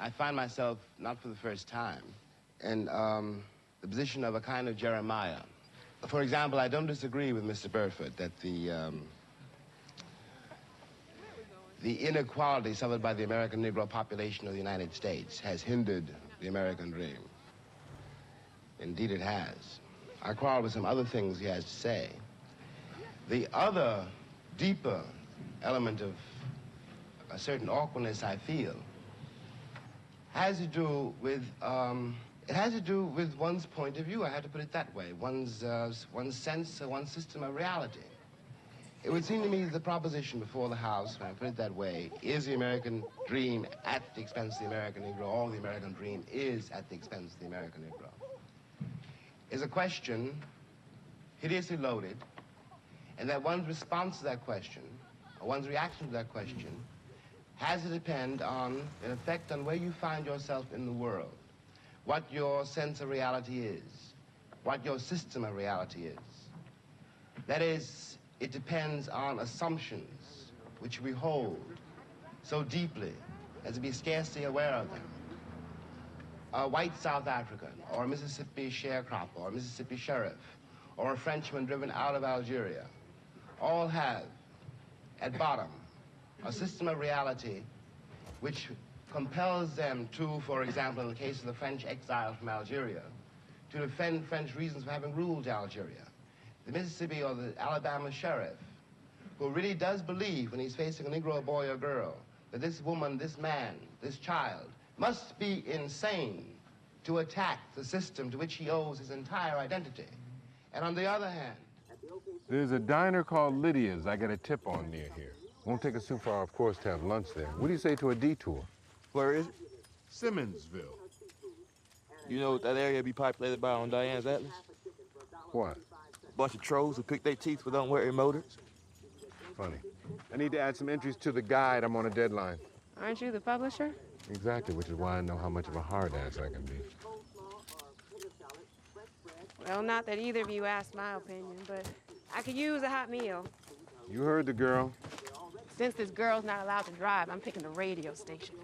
I find myself, not for the first time, in the position of a kind of Jeremiah. For example, I don't disagree with Mr. Burford that the inequality suffered by the American Negro population of the United States has hindered the American dream. Indeed, it has. I quarrel with some other things he has to say. The other, deeper element of a certain awkwardness I feel has to do with, one's point of view. I have to put it that way. One's sense, one's system of reality. It would seem to me that the proposition before the House, when I put it that way, is the American dream at the expense of the American Negro, or the American dream is at the expense of the American Negro, is a question hideously loaded, and that one's response to that question, or one's reaction to that question, has to depend on, in effect, on where you find yourself in the world, what your sense of reality is, what your system of reality is. That is, it depends on assumptions which we hold so deeply as to be scarcely aware of them. A white South African, or a Mississippi sharecropper, or a Mississippi sheriff, or a Frenchman driven out of Algeria, all have, at bottom, a system of reality which compels them to, for example, in the case of the French exile from Algeria, to defend French reasons for having ruled Algeria. The Mississippi or the Alabama sheriff, who really does believe when he's facing a Negro boy or girl, that this woman, this man, this child, must be insane to attack the system to which he owes his entire identity. And on the other hand... There's a diner called Lydia's I got a tip on near here. Won't take us too far, of course, to have lunch there. What do you say to a detour? Where is it? Simmonsville. You know what that area be populated by on Diane's Atlas? What? Bunch of trolls who pick their teeth but don't wear motors. Funny. I need to add some entries to the guide. I'm on a deadline. Aren't you the publisher? Exactly, which is why I know how much of a hard ass I can be. Well, not that either of you asked my opinion, but I could use a hot meal. You heard the girl. Since this girl's not allowed to drive, I'm picking the radio station.